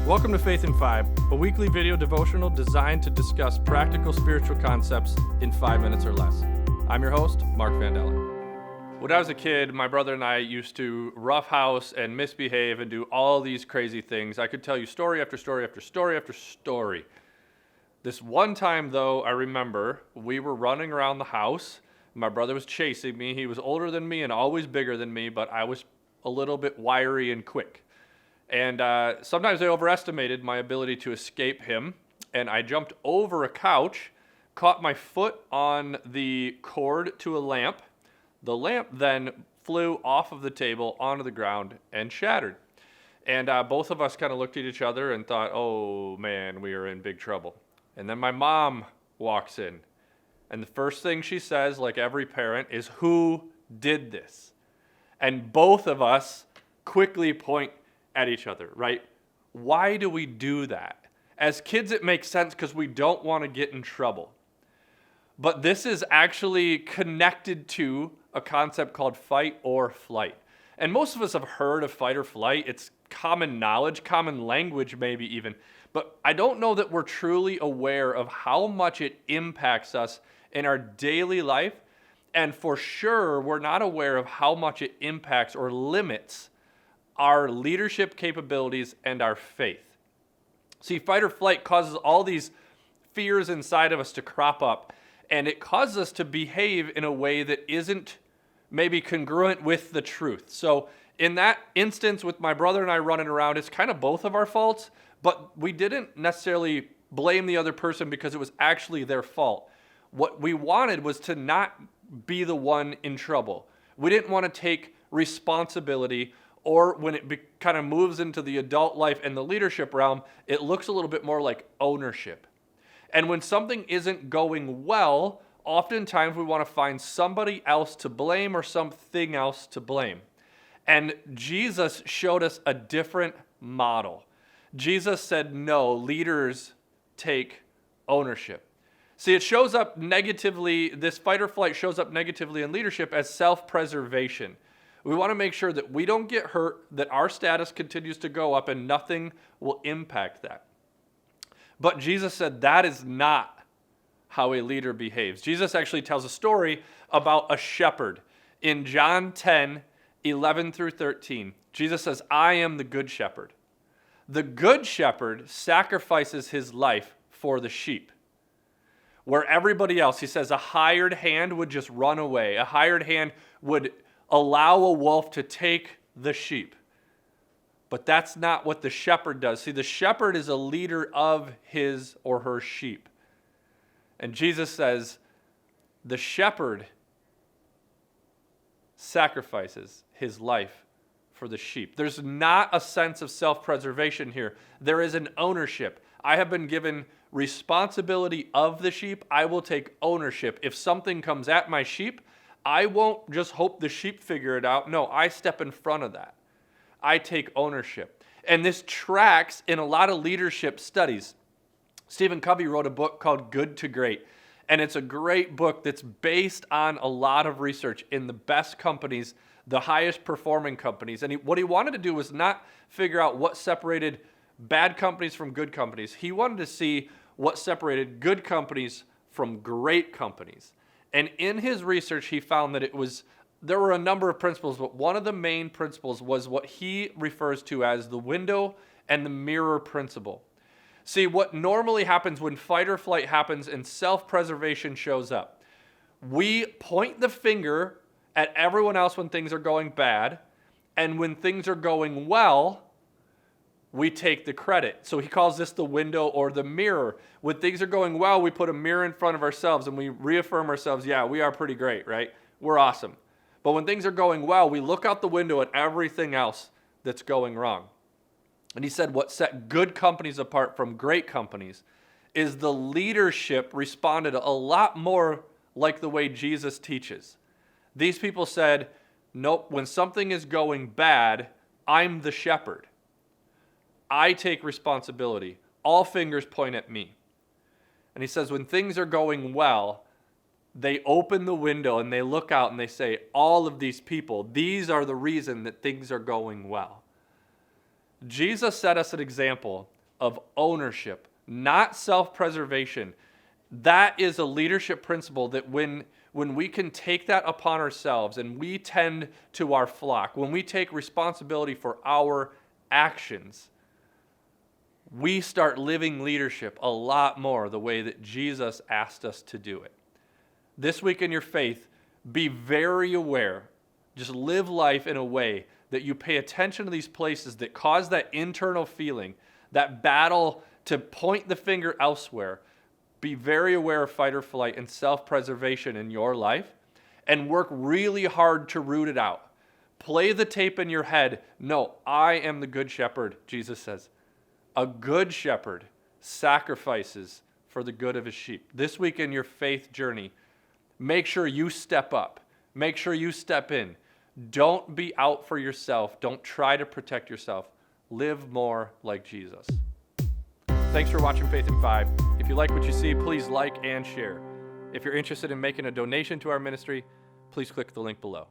Welcome to Faith in 5, a weekly video devotional designed to discuss practical spiritual concepts in 5 minutes or less. I'm your host, Mark Vandella. When I was a kid, my brother and I used to roughhouse and misbehave and do all these crazy things. I could tell you story after story after story after story. This one time, though, I remember we were running around the house. My brother was chasing me. He was older than me and always bigger than me, but I was a little bit wiry and quick. And sometimes I overestimated my ability to escape him, and I jumped over a couch, caught my foot on the cord to a lamp. The lamp then flew off of the table onto the ground and shattered. And both of us kind of looked at each other and thought, oh man, we are in big trouble. And then my mom walks in, and the first thing she says, like every parent, is, "Who did this?" And both of us quickly point at each other, right? Why do we do that? As kids, it makes sense because we don't want to get in trouble. But this is actually connected to a concept called fight or flight. And most of us have heard of fight or flight. It's common knowledge, common language maybe even. But I don't know that we're truly aware of how much it impacts us in our daily life. And for sure, we're not aware of how much it impacts or limits our leadership capabilities and our faith. See, fight or flight causes all these fears inside of us to crop up, and it causes us to behave in a way that isn't maybe congruent with the truth. So in that instance with my brother and I running around, it's kind of both of our faults, but we didn't necessarily blame the other person because it was actually their fault. What we wanted was to not be the one in trouble. We didn't want to take responsibility, or when it kind of moves into the adult life and the leadership realm, it looks a little bit more like ownership. And when something isn't going well, oftentimes we want to find somebody else to blame or something else to blame. And Jesus showed us a different model. Jesus said, no, leaders take ownership. See, it shows up negatively, this fight or flight shows up negatively in leadership as self-preservation. We want to make sure that we don't get hurt, that our status continues to go up, and nothing will impact that. But Jesus said that is not how a leader behaves. Jesus actually tells a story about a shepherd. In John 10, 11 through 13, Jesus says, I am the good shepherd. The good shepherd sacrifices his life for the sheep. Where everybody else, he says, a hired hand would just run away. A hired hand would allow a wolf to take the sheep. But that's not what the shepherd does. See, the shepherd is a leader of his or her sheep. And Jesus says, the shepherd sacrifices his life for the sheep. There's not a sense of self-preservation here. There is an ownership. I have been given responsibility of the sheep. I will take ownership. If something comes at my sheep, I won't just hope the sheep figure it out. No, I step in front of that. I take ownership. And this tracks in a lot of leadership studies. Stephen Covey wrote a book called Good to Great. And it's a great book that's based on a lot of research in the best companies, the highest performing companies. And what he wanted to do was not figure out what separated bad companies from good companies. He wanted to see what separated good companies from great companies. And in his research, he found that there were a number of principles, but one of the main principles was what he refers to as the window and the mirror principle. See, what normally happens when fight or flight happens and self-preservation shows up, we point the finger at everyone else when things are going bad, and when things are going well, we take the credit. So he calls this the window or the mirror. When things are going well, we put a mirror in front of ourselves and we reaffirm ourselves, yeah, we are pretty great, right? We're awesome. But when things are going well, we look out the window at everything else that's going wrong. And he said what set good companies apart from great companies is the leadership responded a lot more like the way Jesus teaches. These people said, nope, when something is going bad, I'm the shepherd. I take responsibility. All fingers point at me. And he says when things are going well, they open the window and they look out and they say, all of these people, these are the reason that things are going well. Jesus set us an example of ownership, not self-preservation. That is a leadership principle that when we can take that upon ourselves and we tend to our flock, when we take responsibility for our actions, we start living leadership a lot more the way that Jesus asked us to do it. This week in your faith, be very aware. Just live life in a way that you pay attention to these places that cause that internal feeling, that battle to point the finger elsewhere. Be very aware of fight or flight and self-preservation in your life and work really hard to root it out. Play the tape in your head. No, I am the good shepherd, Jesus says. A good shepherd sacrifices for the good of his sheep. This week in your faith journey, make sure you step up. Make sure you step in. Don't be out for yourself. Don't try to protect yourself. Live more like Jesus. Thanks for watching Faith in 5. If you like what you see, please like and share. If you're interested in making a donation to our ministry, please click the link below.